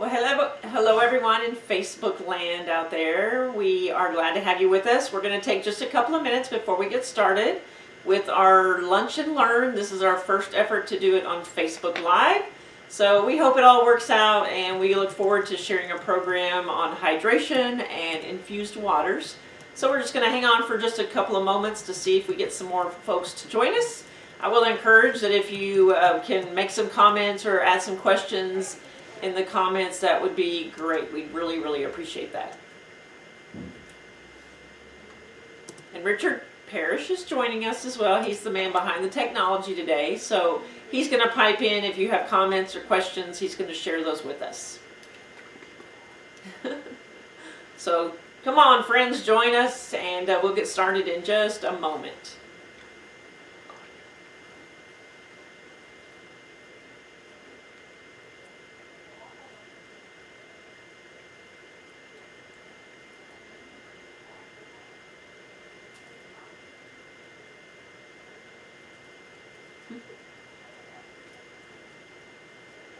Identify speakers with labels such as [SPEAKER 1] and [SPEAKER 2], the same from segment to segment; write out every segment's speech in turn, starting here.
[SPEAKER 1] Well, hello everyone in Facebook land out there. We are glad to have you with us. We're going to take just a couple of minutes before we get started with our Lunch and Learn. This is our first effort to do it on Facebook Live. So we hope it all works out, and we look forward to sharing a program on hydration and infused waters. So we're just going to hang on for just a couple of moments to see if we get some more folks to join us. I will encourage that if you can make some comments or add some questions in the comments, that would be great. We'd really appreciate that. And Richard Parrish is joining us as well. He's the man behind the technology today. So he's going to pipe in if you have comments or questions. He's going to share those with us. So come on, friends, join us, and we'll get started in just a moment.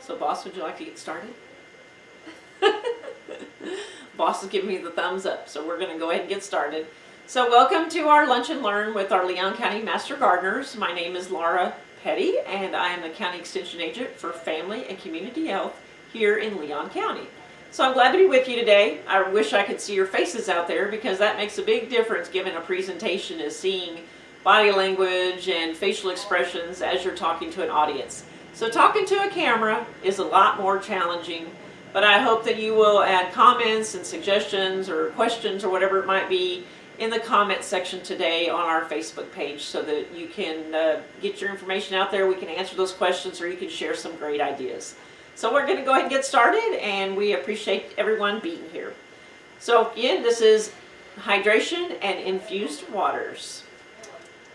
[SPEAKER 1] So, boss, would you like to get started? Boss is giving me the thumbs up, so we're going to go ahead and get started. So, welcome to our Lunch and Learn with our Leon County Master Gardeners. My name is Laura Petty, and I am the County Extension Agent for Family and Community Health here in Leon County. So, I'm glad to be with you today. I wish I could see your faces out there, because that makes a big difference given a presentation is seeing body language and facial expressions as you're talking to an audience. So talking to a camera is a lot more challenging, but I hope that you will add comments and suggestions or questions or whatever it might be in the comment section today on our Facebook page, so that you can get your information out there. We can answer those questions, or you can share some great ideas. So we're going to go ahead and get started, and we appreciate everyone being here. So again, this is hydration and infused waters.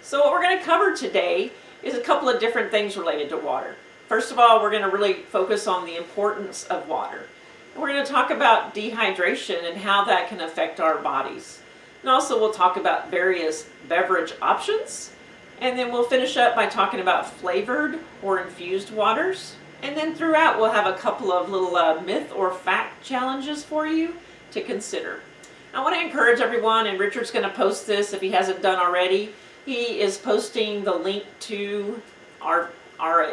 [SPEAKER 1] So what we're going to cover today is a couple of different things related to water. First of all, we're going to really focus on the importance of water. And we're going to talk about dehydration and how that can affect our bodies. And also we'll talk about various beverage options. And then we'll finish up by talking about flavored or infused waters. And then throughout we'll have a couple of little myth or fact challenges for you to consider. I want to encourage everyone, and Richard's going to post this if he hasn't done already. He is posting the link to our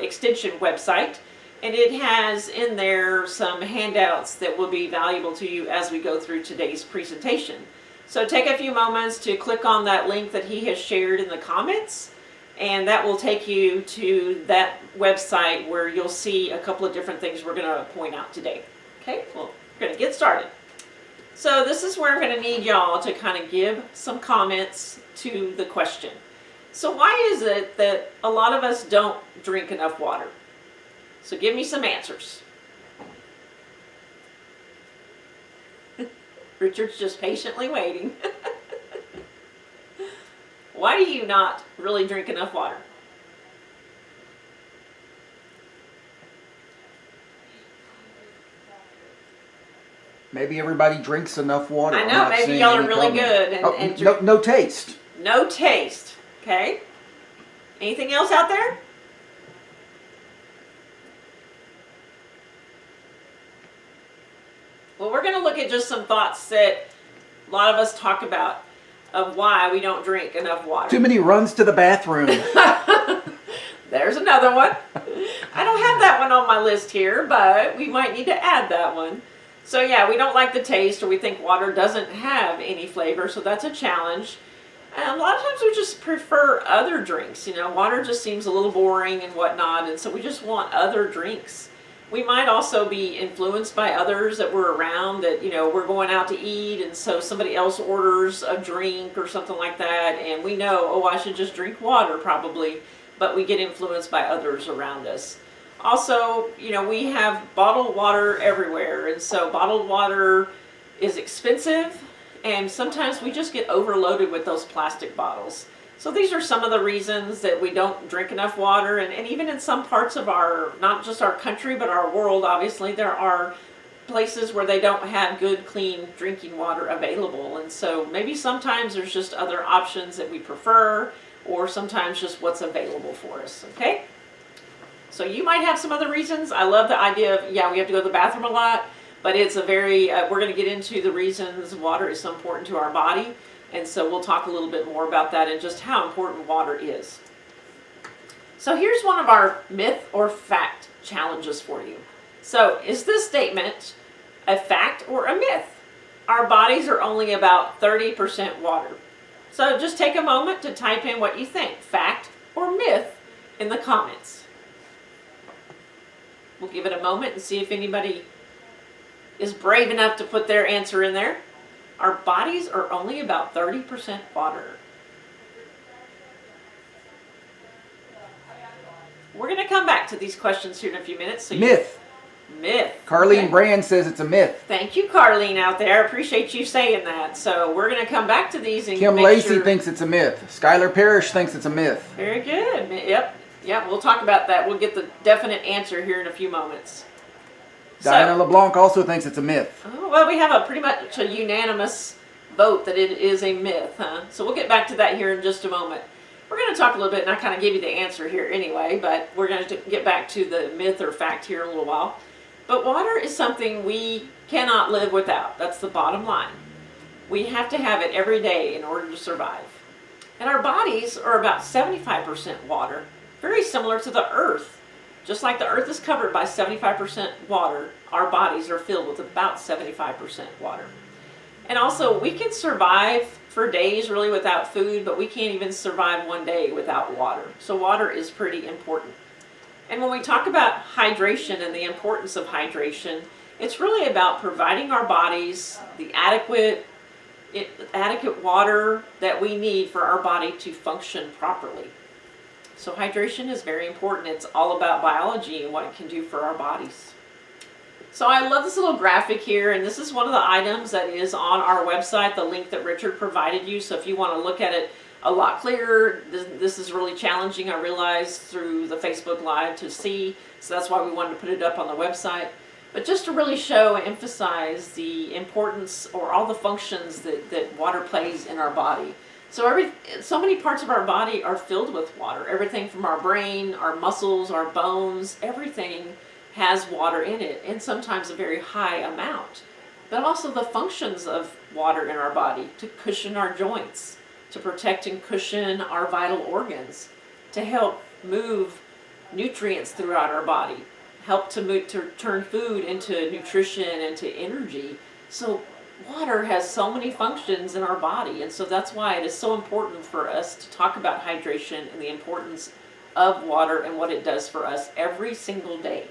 [SPEAKER 1] extension website, and it has in there some handouts that will be valuable to you as we go through today's presentation. So take a few moments to click on that link that he has shared in the comments, and that will take you to that website where you'll see a couple of different things we're going to point out today. Okay, well, we're going to get started. So this is where I'm going to need y'all to kind of give some comments to the question. So why is it that a lot of us don't drink enough water? So give me some answers. Richard's just patiently waiting. Why do you not really drink enough water?
[SPEAKER 2] Maybe everybody drinks enough water.
[SPEAKER 1] I know, maybe y'all are really good. And
[SPEAKER 2] no taste.
[SPEAKER 1] No taste. Okay. Anything else out there? Well, we're going to look at just some thoughts that a lot of us talk about of why we don't drink enough water.
[SPEAKER 2] Too many runs to the bathroom.
[SPEAKER 1] There's another one. I don't have that one on my list here, but we might need to add that one. So yeah, we don't like the taste, or we think water doesn't have any flavor, so that's a challenge. And a lot of times we just prefer other drinks. You know, water just seems a little boring and whatnot, and so we just want other drinks. We might also be influenced by others that we're around, that, you know, we're going out to eat, and so somebody else orders a drink or something like that, and we know, oh, I should just drink water probably, but we get influenced by others around us. Also, you know, we have bottled water everywhere, and so bottled water is expensive, and sometimes we just get overloaded with those plastic bottles. So these are some of the reasons that we don't drink enough water, and even in some parts of our, not just our country, but our world, obviously, there are places where they don't have good, clean drinking water available. And so maybe sometimes there's just other options that we prefer, or sometimes just what's available for us, okay? So you might have some other reasons. I love the idea of, yeah, we have to go to the bathroom a lot. But it's a very, we're going to get into the reasons water is so important to our body. And so we'll talk a little bit more about that and just how important water is. So here's one of our myth or fact challenges for you. So is this statement a fact or a myth? Our bodies are only about 30% water. So just take a moment to type in what you think, fact or myth, in the comments. We'll give it a moment and see if anybody is brave enough to put their answer in there. Our bodies are only about 30% water. We're going to come back to these questions here in a few minutes. So
[SPEAKER 2] Myth.
[SPEAKER 1] Myth.
[SPEAKER 2] Carlene
[SPEAKER 1] Okay.
[SPEAKER 2] Brand says it's a myth.
[SPEAKER 1] Thank you, Carlene, out there. I appreciate you saying that. So we're going to come back to these and
[SPEAKER 2] Kim
[SPEAKER 1] make
[SPEAKER 2] Lacey
[SPEAKER 1] sure.
[SPEAKER 2] thinks it's a myth. Skylar Parrish thinks it's a myth.
[SPEAKER 1] Very good. Yep. Yep. We'll talk about that. We'll get the definite answer here in a few moments.
[SPEAKER 2] Diana LeBlanc also thinks it's a myth.
[SPEAKER 1] Oh, well, we have a pretty much a unanimous vote that it is a myth, huh? So we'll get back to that here in just a moment. We're going to talk a little bit, and I kind of gave you the answer here anyway, but we're going to get back to the myth or fact here in a little while. But water is something we cannot live without. That's the bottom line. We have to have it every day in order to survive. And our bodies are about 75% water, very similar to the earth. Just like the earth is covered by 75% water, our bodies are filled with about 75% water. And also, we can survive for days really without food, but we can't even survive one day without water. So water is pretty important. And when we talk about hydration and the importance of hydration, it's really about providing our bodies the adequate water that we need for our body to function properly. So hydration is very important. It's all about biology and what it can do for our bodies. So I love this little graphic here, and this is one of the items that is on our website, the link that Richard provided you. So if you want to look at it a lot clearer, this is really challenging, I realize, through the Facebook Live to see. So that's why we wanted to put it up on the website. But just to really show and emphasize the importance or all the functions that water plays in our body. So many parts of our body are filled with water. Everything from our brain, our muscles, our bones, everything has water in it, and sometimes a very high amount. But also the functions of water in our body to cushion our joints, to protect and cushion our vital organs, to help move nutrients throughout our body, help to turn food into nutrition and to energy. So water has so many functions in our body, and so that's why it is so important for us to talk about hydration and the importance of water and what it does for us every single day.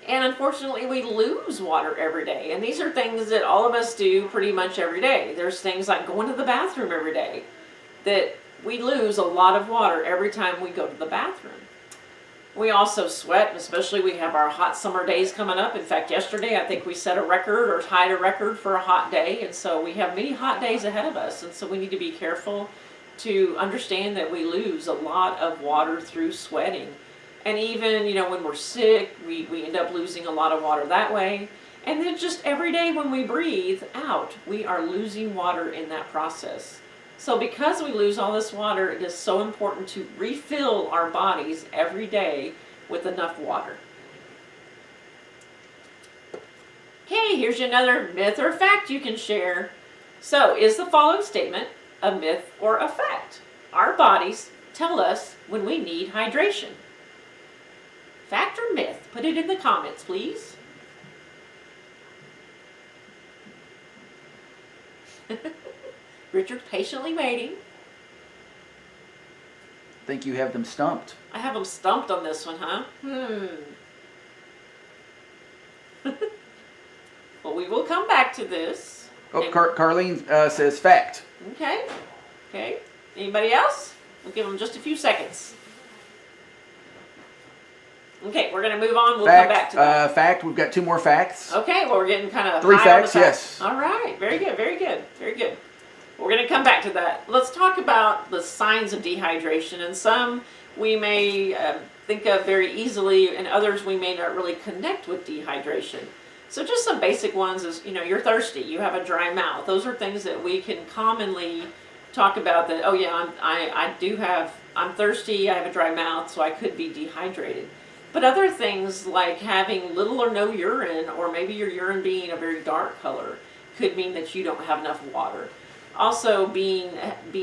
[SPEAKER 1] And unfortunately, we lose water every day. And these are things that all of us do pretty much every day. There's things like going to the bathroom every day that we lose a lot of water every time we go to the bathroom. We also sweat, and especially we have our hot summer days coming up. In fact, yesterday I think we set a record or tied a record for a hot day. And so we have many hot days ahead of us. And so we need to be careful to understand that we lose a lot of water through sweating. And even, when we're sick, we end up losing a lot of water that way. And then just every day when we breathe out, we are losing water in that process. So because we lose all this water, it is so important to refill our bodies every day with enough water. Okay, here's another myth or fact you can share. So, is the following statement a myth or a fact? Our bodies tell us when we need hydration. Fact or myth? Put it in the comments, please. Richard's patiently waiting.
[SPEAKER 2] I think you have them stumped.
[SPEAKER 1] I have them stumped on this one, huh? Well, we will come back to this.
[SPEAKER 2] Oh, Carlene says fact.
[SPEAKER 1] Okay. Anybody else? We'll give them just a few seconds. Okay, we're going to move on. We'll come back to that.
[SPEAKER 2] Fact, we've got two more facts.
[SPEAKER 1] Okay, well, we're getting kind of
[SPEAKER 2] 3
[SPEAKER 1] high
[SPEAKER 2] facts,
[SPEAKER 1] on the facts.
[SPEAKER 2] yes.
[SPEAKER 1] All right, very good. We're going to come back to that. Let's talk about the signs of dehydration. And some we may think of very easily, and others we may not really connect with dehydration. So just some basic ones is, you're thirsty, you have a dry mouth. Those are things that we can commonly talk about that, I'm thirsty, I have a dry mouth, so I could be dehydrated. But other things like having little or no urine, or maybe your urine being a very dark color, could mean that you don't have enough water. Also, being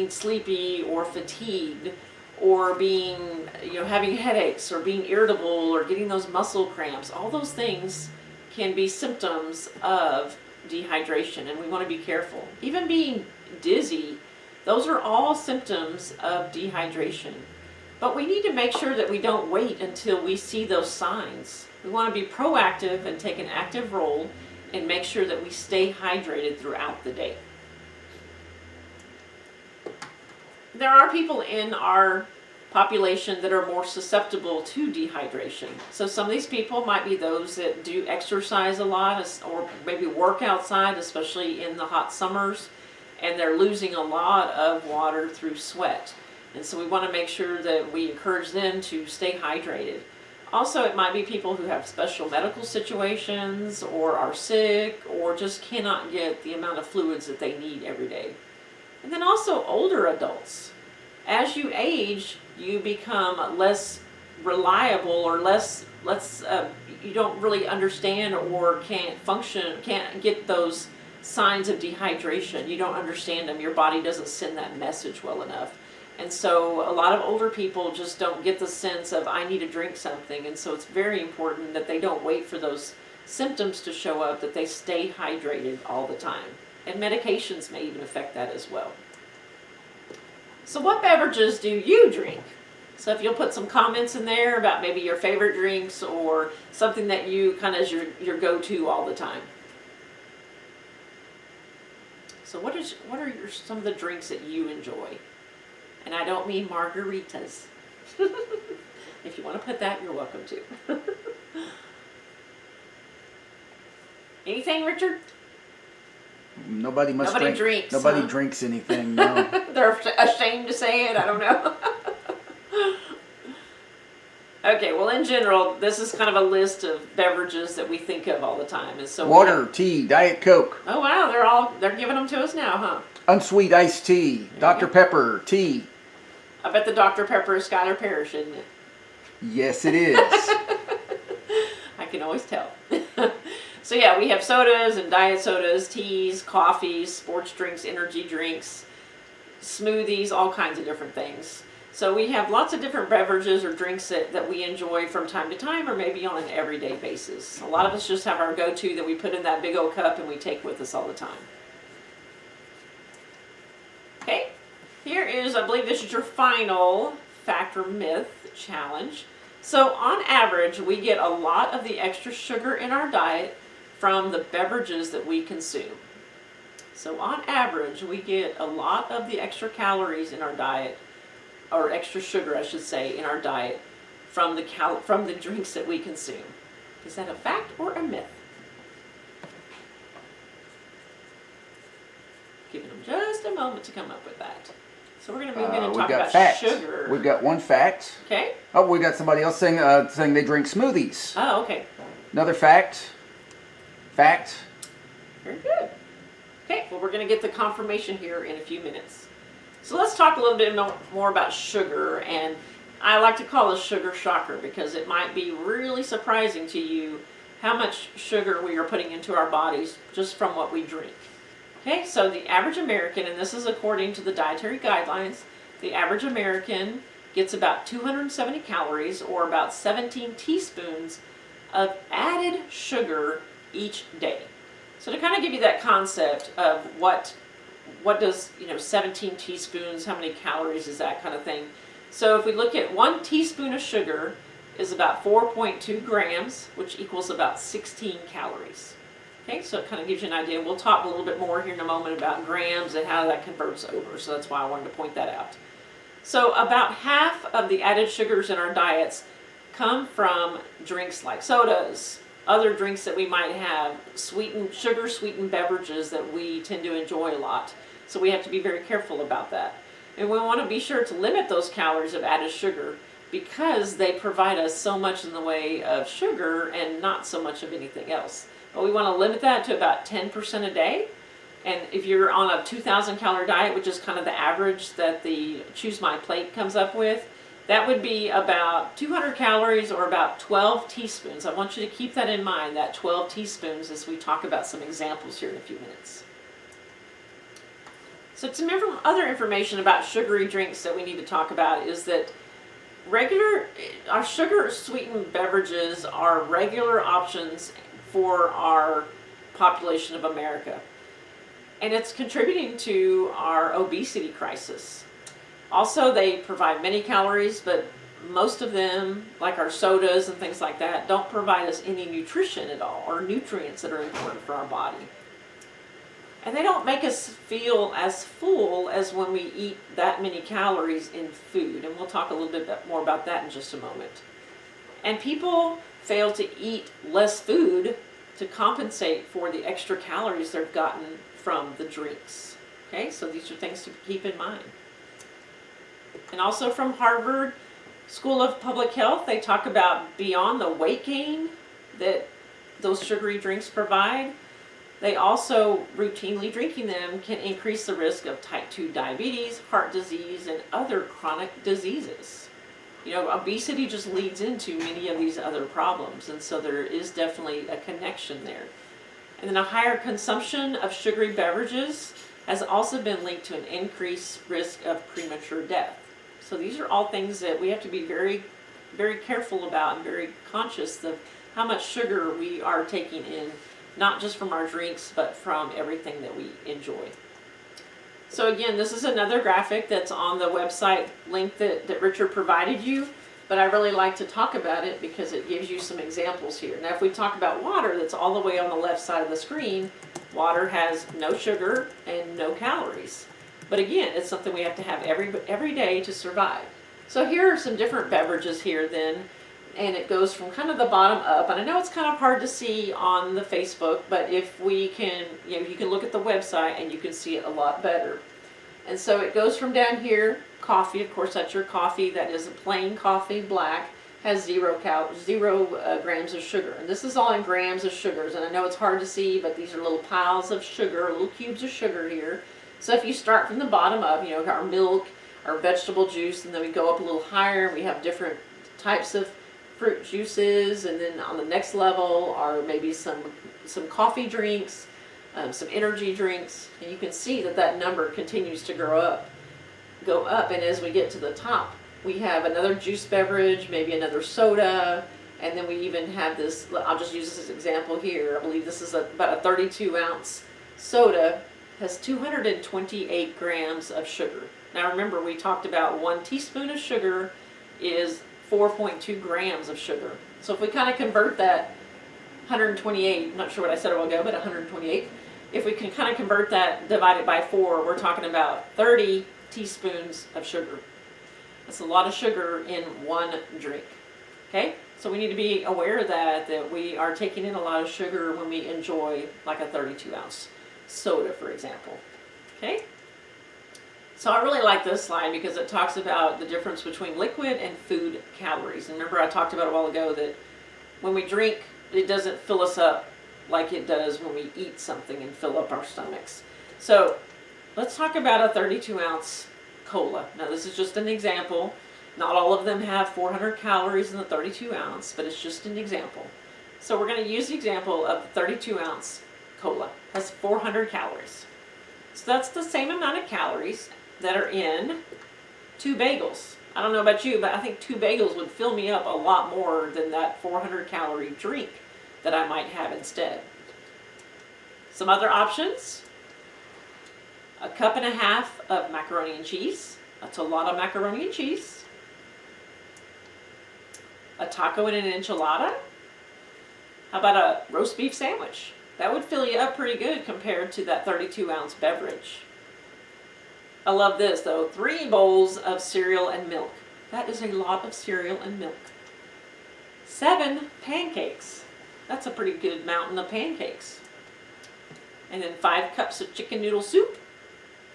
[SPEAKER 1] sleepy or fatigued, or being, having headaches, or being irritable, or getting those muscle cramps, all those things can be symptoms of dehydration, and we want to be careful. Even being dizzy, those are all symptoms of dehydration. But we need to make sure that we don't wait until we see those signs. We want to be proactive and take an active role and make sure that we stay hydrated throughout the day. There are people in our population that are more susceptible to dehydration. So some of these people might be those that do exercise a lot, or maybe work outside, especially in the hot summers, and they're losing a lot of water through sweat. And so we want to make sure that we encourage them to stay hydrated. Also, it might be people who have special medical situations, or are sick, or just cannot get the amount of fluids that they need every day. And then also older adults. As you age, you become less reliable, or you don't really understand or can't function, can't get those signs of dehydration. You don't understand them. Your body doesn't send that message well enough. And so a lot of older people just don't get the sense of, I need to drink something. And so it's very important that they don't wait for those symptoms to show up, that they stay hydrated all the time. And medications may even affect that as well. So what beverages do you drink? So if you'll put some comments in there about maybe your favorite drinks, or something that you kind of is your go-to all the time. So what are some of the drinks that you enjoy? And I don't mean margaritas. If you want to put that, you're welcome to. Anything, Richard?
[SPEAKER 2] Nobody
[SPEAKER 1] drinks.
[SPEAKER 2] Nobody drinks anything. No.
[SPEAKER 1] They're ashamed to say it. I don't know. Okay, well, in general, this is kind of a list of beverages that we think of all the time. And so
[SPEAKER 2] water, tea, Diet Coke.
[SPEAKER 1] Oh wow, they're giving them to us now, huh?
[SPEAKER 2] Unsweet iced tea, Dr. Pepper tea.
[SPEAKER 1] I bet the Dr. Pepper is Skylar Parrish, isn't it?
[SPEAKER 2] Yes, it is.
[SPEAKER 1] I can always tell. So yeah, we have sodas and diet sodas, teas, coffees, sports drinks, energy drinks, smoothies, all kinds of different things. So we have lots of different beverages or drinks that we enjoy from time to time, or maybe on an everyday basis. A lot of us just have our go-to that we put in that big old cup and we take with us all the time. Okay, here is, I believe this is your final fact or myth challenge. So on average, we get a lot of the extra sugar in our diet from the beverages that we consume. So on average, we get a lot of the extra calories in our diet, or extra sugar, I should say, in our diet from the drinks that we consume. Is that a fact or a myth? Giving them just a moment to come up with that. So we're going to move in and talk about
[SPEAKER 2] facts.
[SPEAKER 1] Sugar.
[SPEAKER 2] We've got one fact.
[SPEAKER 1] Okay.
[SPEAKER 2] Oh, we got somebody else saying they drink smoothies.
[SPEAKER 1] Oh, okay.
[SPEAKER 2] Another fact. Fact.
[SPEAKER 1] Very good. Okay, well, we're going to get the confirmation here in a few minutes. So let's talk a little bit more about sugar, and I like to call this sugar shocker because it might be really surprising to you how much sugar we are putting into our bodies just from what we drink. Okay, so the average American, and this is according to the dietary guidelines, the average American gets about 270 calories, or about 17 teaspoons of added sugar each day. So to kind of give you that concept of what does 17 teaspoons, how many calories is that kind of thing. So if we look at 1 teaspoon of sugar is about 4.2 grams, which equals about 16 calories. Okay, so it kind of gives you an idea. We'll talk a little bit more here in a moment about grams and how that converts over, so that's why I wanted to point that out. So about half of the added sugars in our diets come from drinks like sodas, other drinks that we might have, sugar-sweetened beverages that we tend to enjoy a lot. So we have to be very careful about that. And we want to be sure to limit those calories of added sugar because they provide us so much in the way of sugar and not so much of anything else. But we want to limit that to about 10% a day. And if you're on a 2,000 calorie diet, which is kind of the average that the Choose My Plate comes up with, That would be about 200 calories or about 12 teaspoons. I want you to keep that in mind, that 12 teaspoons, as we talk about some examples here in a few minutes. So some other information about sugary drinks that we need to talk about is that our sugar sweetened beverages are regular options for our population of America. And it's contributing to our obesity crisis. Also, they provide many calories, but most of them, like our sodas and things like that, don't provide us any nutrition at all, or nutrients that are important for our body. And they don't make us feel as full as when we eat that many calories in food. And we'll talk a little bit more about that in just a moment. And people fail to eat less food to compensate for the extra calories they've gotten from the drinks. Okay, so these are things to keep in mind. And also from Harvard School of Public Health, they talk about beyond the weight gain that those sugary drinks provide, they also, routinely drinking them can increase the risk of type 2 diabetes, heart disease, and other chronic diseases. You know, obesity just leads into many of these other problems, and so there is definitely a connection there. And then a higher consumption of sugary beverages has also been linked to an increased risk of premature death. So these are all things that we have to be very, very careful about and very conscious of how much sugar we are taking in, not just from our drinks, but from everything that we enjoy. So again, this is another graphic that's on the website link that Richard provided you, but I really like to talk about it because it gives you some examples here. Now, if we talk about water, that's all the way on the left side of the screen, water has no sugar and no calories. But again, it's something we have to have every day to survive. So here are some different beverages here then, and it goes from kind of the bottom up. And I know it's kind of hard to see on the Facebook, but if we can, you can look at the website and you can see it a lot better. And so it goes from down here, coffee, of course that's your coffee, that is a plain coffee, black, has 0 grams of sugar. And this is all in grams of sugars, and I know it's hard to see, but these are little piles of sugar, little cubes of sugar here. So if you start from the bottom up, our milk, our vegetable juice, and then we go up a little higher, and we have different types of fruit juices, and then on the next level are maybe some coffee drinks, some energy drinks, and you can see that number continues to go up. And as we get to the top, we have another juice beverage, maybe another soda, and then we even have this, I'll just use this as an example here. I believe this is about a 32-ounce soda, has 228 grams of sugar. Now remember, we talked about 1 teaspoon of sugar is 4.2 grams of sugar. So if we kind of convert that 128, I'm not sure what I said a while ago, but 128, if we can kind of convert that, divide it by 4, we're talking about 30 teaspoons of sugar. That's a lot of sugar in one drink. Okay? So we need to be aware of that we are taking in a lot of sugar when we enjoy like a 32-ounce soda, for example. Okay? So I really like this slide because it talks about the difference between liquid and food calories. And remember I talked about a while ago that when we drink, it doesn't fill us up like it does when we eat something and fill up our stomachs. So let's talk about a 32-ounce cola. Now this is just an example. Not all of them have 400 calories in the 32-ounce, but it's just an example. So we're going to use the example of the 32-ounce cola. It has 400 calories. So that's the same amount of calories that are in 2 bagels. I don't know about you, but I think 2 bagels would fill me up a lot more than that 400 calorie drink that I might have instead. Some other options: a 1.5 cups of macaroni and cheese. That's a lot of macaroni and cheese. A taco and an enchilada. How about a roast beef sandwich? That would fill you up pretty good compared to that 32-ounce beverage. I love this though, 3 bowls of cereal and milk. That is a lot of cereal and milk. 7 pancakes. That's a pretty good mountain of pancakes. And then 5 cups of chicken noodle soup.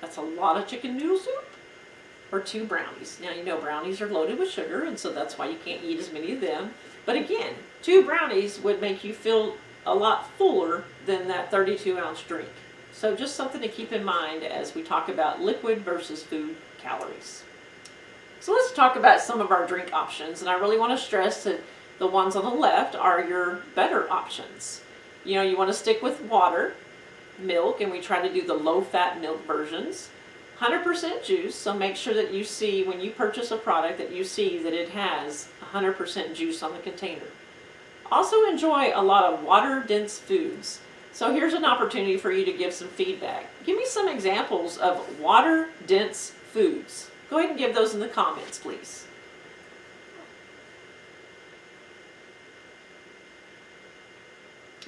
[SPEAKER 1] That's a lot of chicken noodle soup. Or 2 brownies. Now brownies are loaded with sugar, and so that's why you can't eat as many of them. But again, 2 brownies would make you feel a lot fuller than that 32-ounce drink. So just something to keep in mind as we talk about liquid versus food calories. So let's talk about some of our drink options, and I really want to stress that the ones on the left are your better options. You know, you want to stick with water, milk, and we try to do the low-fat milk versions. 100% juice, so make sure that you see when you purchase a product that you see that it has 100% juice on the container. Also enjoy a lot of water-dense foods. So here's an opportunity for you to give some feedback. Give me some examples of water-dense foods. Go ahead and give those in the comments, please.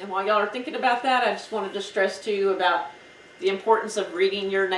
[SPEAKER 1] And while y'all are thinking about that, I just wanted to stress to you about the importance of reading your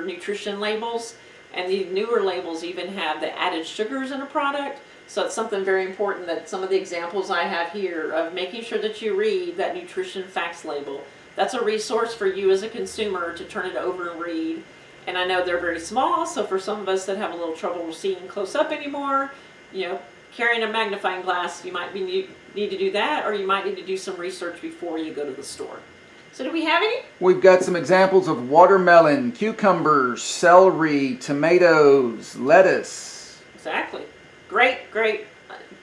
[SPEAKER 1] nutrition labels. And the newer labels even have the added sugars in a product. So it's something very important that some of the examples I have here of making sure that you read that nutrition facts label. That's a resource for you as a consumer to turn it over and read. And I know they're very small, so for some of us that have a little trouble seeing close up anymore, you know, carrying a magnifying glass, you might need to do that, or you might need to do some research before you go to the store. So do we have any?
[SPEAKER 2] We've got some examples of watermelon, cucumbers, celery, tomatoes, lettuce.
[SPEAKER 1] Exactly. Great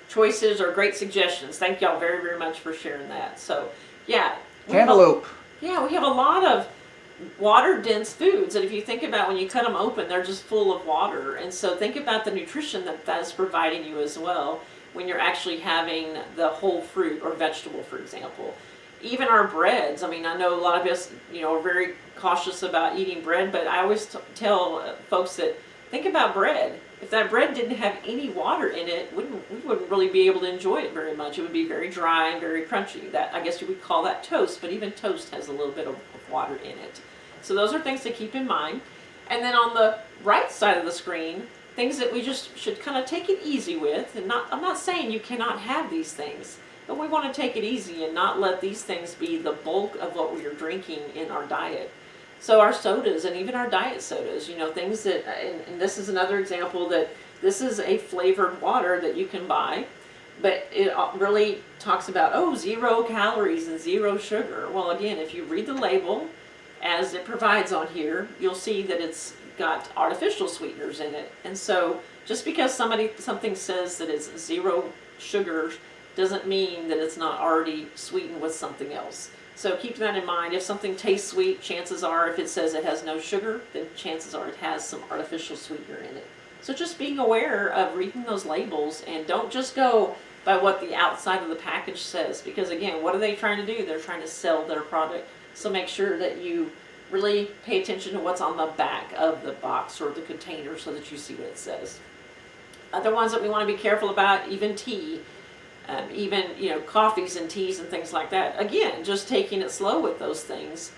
[SPEAKER 1] choices or great suggestions. Thank y'all very, very much for sharing that. So, yeah.
[SPEAKER 2] Cantaloupe.
[SPEAKER 1] We have a lot of water-dense foods, and if you think about when you cut them open, they're just full of water. And so think about the nutrition that is providing you as well when you're actually having the whole fruit or vegetable, for example. Even our breads. I mean, I know a lot of us, you know, are very cautious about eating bread, but I always tell folks that think about bread. If that bread didn't have any water in it, we wouldn't really be able to enjoy it very much. It would be very dry and very crunchy. That, I guess you would call that toast, but even toast has a little bit of water in it. So those are things to keep in mind. And then on the right side of the screen, things that we just should kind of take it easy with. And I'm not saying you cannot have these things, but we want to take it easy and not let these things be the bulk of what we are drinking in our diet. So our sodas and even our diet sodas, you know, things that, and this is another example that this is a flavored water that you can buy, but it really talks about, 0 calories and 0 sugar. Well, again, if you read the label as it provides on here, you'll see that it's got artificial sweeteners in it. And so just because something says that it's 0 sugars doesn't mean that it's not already sweetened with something else. So keep that in mind. If something tastes sweet, chances are if it says it has no sugar, then chances are it has some artificial sweetener in it. So just being aware of reading those labels, and don't just go by what the outside of the package says, because again, what are they trying to do? They're trying to sell their product. So make sure that you really pay attention to what's on the back of the box or the container so that you see what it says. Other ones that we want to be careful about, even tea. Even, you know, coffees and teas and things like that. Again, just taking it slow with those things.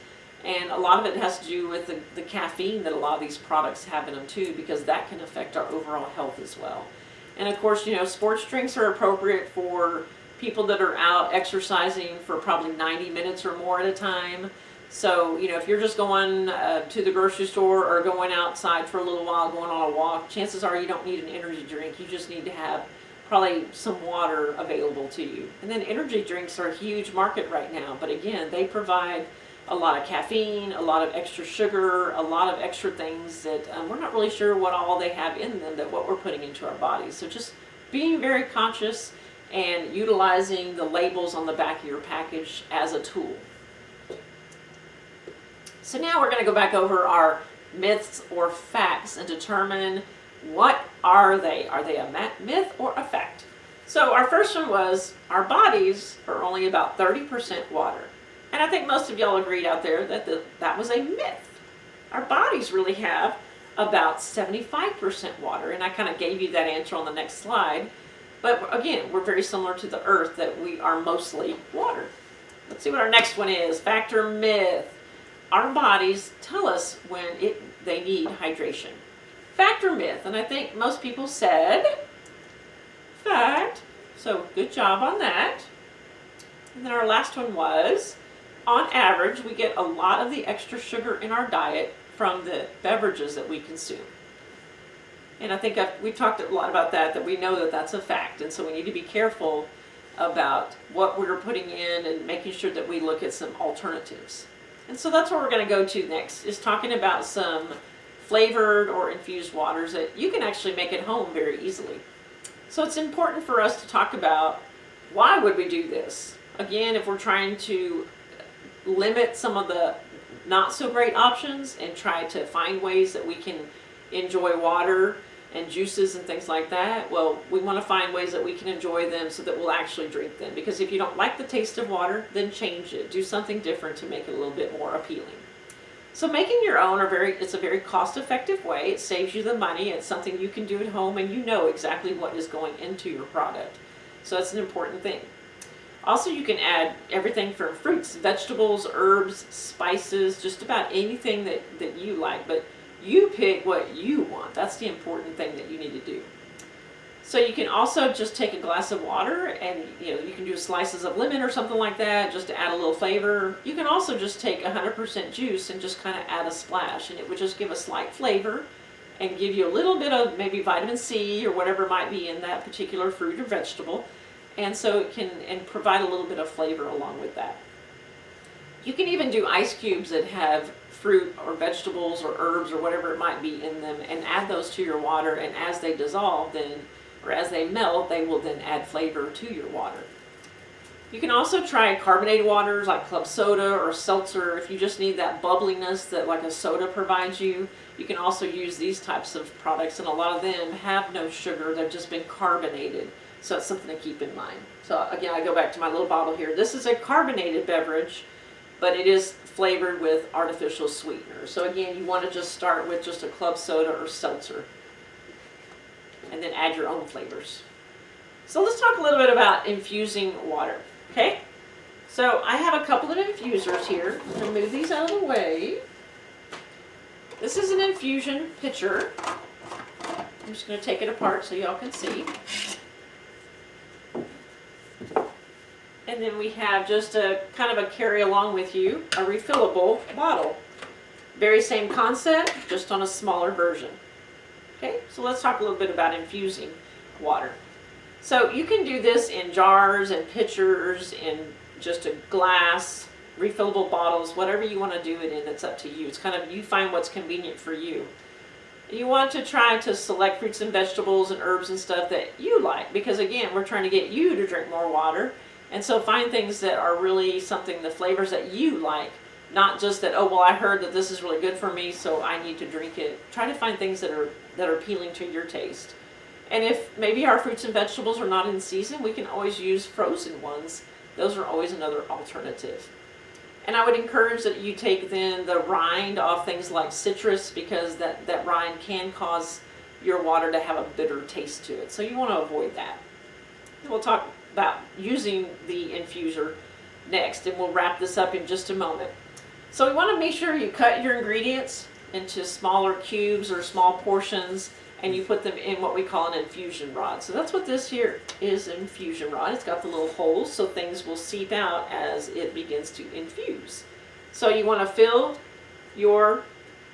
[SPEAKER 1] And a lot of it has to do with the caffeine that a lot of these products have in them too, because that can affect our overall health as well. And of course, you know, sports drinks are appropriate for people that are out exercising for probably 90 minutes or more at a time. So, you know, if you're just going to the grocery store or going outside for a little while, going on a walk, chances are you don't need an energy drink. You just need to have probably some water available to you. And then energy drinks are a huge market right now, but again, they provide a lot of caffeine, a lot of extra sugar, a lot of extra things that we're not really sure what all they have in them, that what we're putting into our bodies. So just being very conscious and utilizing the labels on the back of your package as a tool. So now we're going to go back over our myths or facts and determine what are they? Are they a myth or a fact? So our first one was our bodies are only about 30% water. And I think most of y'all agreed out there that that was a myth. Our bodies really have about 75% water. And I kind of gave you that answer on the next slide. But again, we're very similar to the earth, that we are mostly water. Let's see what our next one is. Fact or myth? Our bodies tell us when they need hydration. Fact or myth? And I think most people said fact. So good job on that. And then our last one was, on average, we get a lot of the extra sugar in our diet from the beverages that we consume. And I think we've talked a lot about that we know that that's a fact. And so we need to be careful about what we're putting in and making sure that we look at some alternatives. And so that's what we're going to go to next, is talking about some flavored or infused waters that you can actually make at home very easily. So it's important for us to talk about why would we do this. Again, if we're trying to limit some of the not so great options and try to find ways that we can enjoy water and juices and things like that, well, we want to find ways that we can enjoy them so that we'll actually drink them. Because if you don't like the taste of water, then change it. Do something different to make it a little bit more appealing. So making your own it's a very cost-effective way. It saves you the money. It's something you can do at home, and you know exactly what is going into your product. So that's an important thing. Also, you can add everything from fruits, vegetables, herbs, spices, just about anything that you like. But you pick what you want. That's the important thing that you need to do. So you can also just take a glass of water and you can do slices of lemon or something like that just to add a little flavor. You can also just take 100% juice and just kind of add a splash, and it would just give a slight flavor and give you a little bit of maybe vitamin C or whatever might be in that particular fruit or vegetable. And so it can provide a little bit of flavor along with that. You can even do ice cubes that have fruit or vegetables or herbs or whatever it might be in them and add those to your water, and as they dissolve or as they melt, they will then add flavor to your water. You can also try carbonated waters like club soda or seltzer if you just need that bubbliness that like a soda provides you. You can also use these types of products, and a lot of them have no sugar. They've just been carbonated. So it's something to keep in mind. So again, I go back to my little bottle here. This is a carbonated beverage, but it is flavored with artificial sweeteners. So again, you want to just start with just a club soda or seltzer, and then add your own flavors. So let's talk a little bit about infusing water, okay? So I have a couple of infusers here. I'm going to move these out of the way. This is an infusion pitcher. I'm just going to take it apart so y'all can see. And then we have just a kind of a carry along with you, a refillable bottle. Very same concept, just on a smaller version. Okay, so let's talk a little bit about infusing water. So you can do this in jars and pitchers, in just a glass, refillable bottles, whatever you want to do it in, it's up to you. It's kind of, you find what's convenient for you. You want to try to select fruits and vegetables and herbs and stuff that you like, because again, we're trying to get you to drink more water. And so find things that are really something, the flavors that you like, not just that, oh, well, I heard that this is really good for me, so I need to drink it. Try to find things that are appealing to your taste. And if maybe our fruits and vegetables are not in season, we can always use frozen ones. Those are always another alternative. And I would encourage that you take then the rind off things like citrus, because that rind can cause your water to have a bitter taste to it. So you want to avoid that. And we'll talk about using the infuser next, and we'll wrap this up in just a moment. So we want to make sure you cut your ingredients into smaller cubes or small portions, and you put them in what we call an infusion rod. So that's what this here is, an infusion rod. It's got the little holes so things will seep out as it begins to infuse. So you want to fill your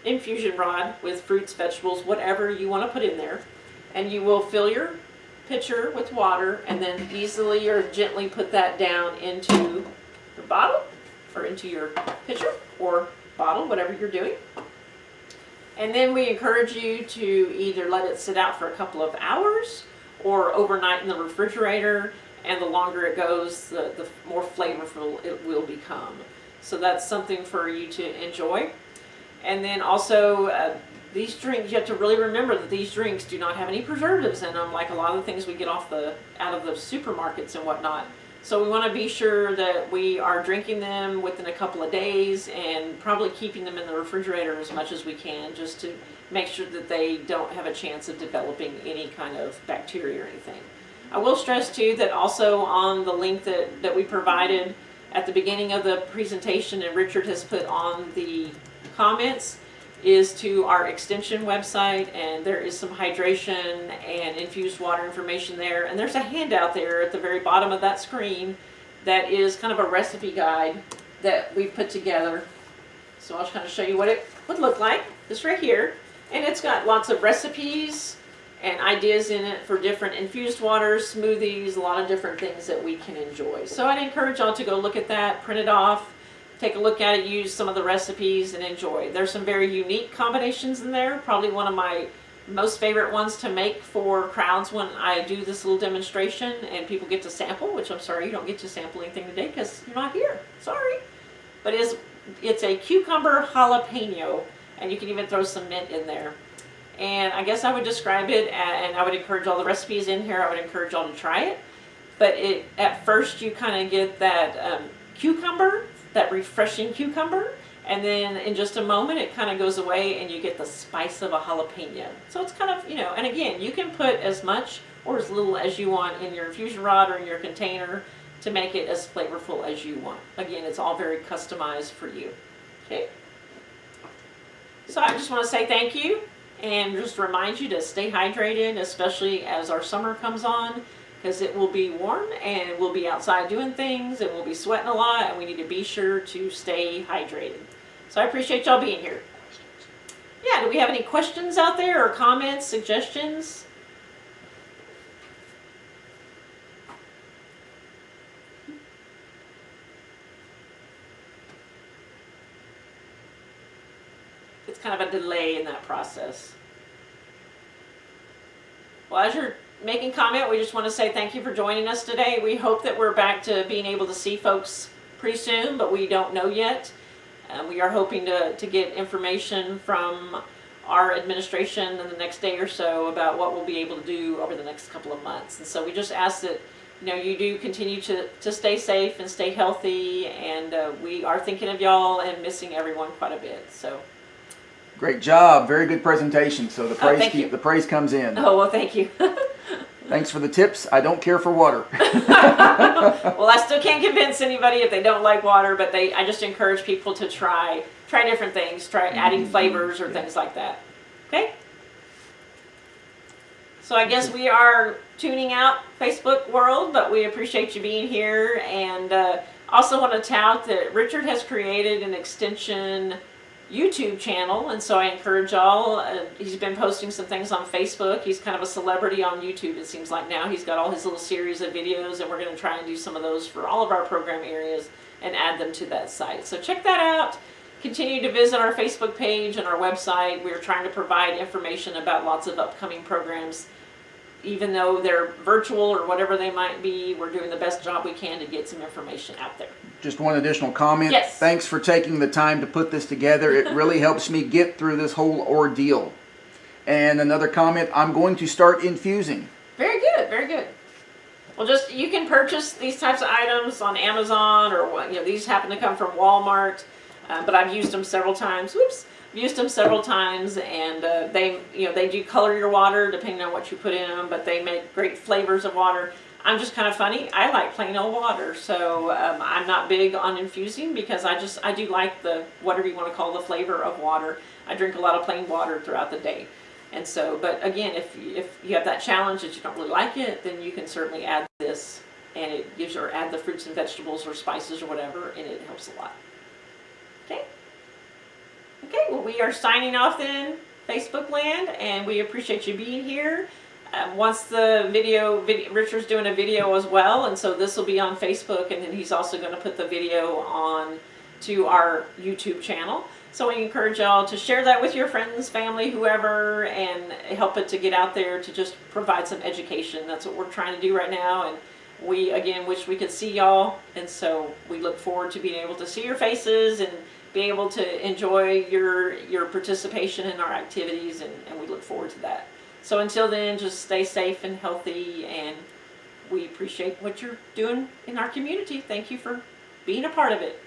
[SPEAKER 1] infusion rod with fruits, vegetables, whatever you want to put in there, and you will fill your pitcher with water, and then easily or gently put that down into your bottle or into your pitcher or bottle, whatever you're doing. And then we encourage you to either let it sit out for a couple of hours or overnight in the refrigerator, and the longer it goes, the more flavorful it will become. So that's something for you to enjoy. And then also these drinks, you have to really remember that these drinks do not have any preservatives in them, like a lot of the things we get out of the supermarkets and whatnot. So we want to be sure that we are drinking them within a couple of days, and probably keeping them in the refrigerator as much as we can, just to make sure that they don't have a chance of developing any kind of bacteria or anything. I will stress too that also on the link that we provided at the beginning of the presentation, and Richard has put on the comments, is to our extension website, and there is some hydration and infused water information there, and there's a handout there at the very bottom of that screen that is kind of a recipe guide that we've put together. So I'll just kind of show you what it would look like. This right here, and it's got lots of recipes and ideas in it for different infused waters, smoothies, a lot of different things that we can enjoy. So I'd encourage y'all to go look at that, print it off, take a look at it, use some of the recipes, and enjoy. There's some very unique combinations in there. Probably one of my most favorite ones to make for crowds when I do this little demonstration and people get to sample, which I'm sorry you don't get to sample anything today because you're not here. Sorry. But it's a cucumber jalapeno, and you can even throw some mint in there. And I guess I would describe it, and I would encourage all the recipes in here. I would encourage y'all to try it. But at first you kind of get that cucumber, that refreshing cucumber, and then in just a moment it kind of goes away and you get the spice of a jalapeno. So it's kind of, and again, you can put as much or as little as you want in your infusion rod or in your container to make it as flavorful as you want. Again, it's all very customized for you. Okay? So I just want to say thank you and just remind you to stay hydrated, especially as our summer comes on, because it will be warm and we'll be outside doing things and we'll be sweating a lot, and we need to be sure to stay hydrated. So I appreciate y'all being here. Yeah, do we have any questions out there or comments, suggestions? It's kind of a delay in that process. Well, as you're making comment, we just want to say thank you for joining us today. We hope that we're back to being able to see folks pretty soon, but we don't know yet. We are hoping to get information from our administration in the next day or so about what we'll be able to do over the next couple of months. And so we just ask that you do continue to stay safe and stay healthy, and we are thinking of y'all and missing everyone quite a bit. So.
[SPEAKER 2] Great job. Very good presentation. So the praise
[SPEAKER 1] the
[SPEAKER 2] praise comes in.
[SPEAKER 1] Oh, well, thank you.
[SPEAKER 2] Thanks for the tips. I don't care for water.
[SPEAKER 1] Well, I still can't convince anybody if they don't like water, but I just encourage people to try different things, try adding flavors or things like that. Okay? So I guess we are tuning out Facebook world, but we appreciate you being here, and also want to tout that Richard has created an extension YouTube channel, and so I encourage y'all. He's been posting some things on Facebook. He's kind of a celebrity on YouTube, it seems like now. He's got all his little series of videos, and we're going to try and do some of those for all of our program areas and add them to that site. So check that out. Continue to visit our Facebook page and our website. We're trying to provide information about lots of upcoming programs. Even though they're virtual or whatever they might be, we're doing the best job we can to get some information out there.
[SPEAKER 2] Just one additional comment.
[SPEAKER 1] Yes.
[SPEAKER 2] Thanks for taking the time to put this together. It really helps me get through this whole ordeal. And another comment, I'm going to start infusing.
[SPEAKER 1] Very good, very good. Well, you can purchase these types of items on Amazon, or these happen to come from Walmart, but I've used them several times. Whoops. Used them several times, and they do color your water depending on what you put in them, but they make great flavors of water. I'm just kind of funny. I like plain old water, so I'm not big on infusing because I do like the, whatever you want to call the flavor of water. I drink a lot of plain water throughout the day, and so, but again, if you have that challenge that you don't really like it, then you can certainly add this, and it gives, or add the fruits and vegetables or spices or whatever, and it helps a lot. Okay. Okay, well, we are signing off then, Facebook land, and we appreciate you being here. Once the video, Richard's doing a video as well, and so this will be on Facebook, and then he's also going to put the video on to our YouTube channel. So we encourage y'all to share that with your friends, family, whoever, and help it to get out there to just provide some education. That's what we're trying to do right now, and we, again, wish we could see y'all, and so we look forward to being able to see your faces and be able to enjoy your participation in our activities, and we look forward to that. So until then, just stay safe and healthy, and we appreciate what you're doing in our community. Thank you for being a part of it.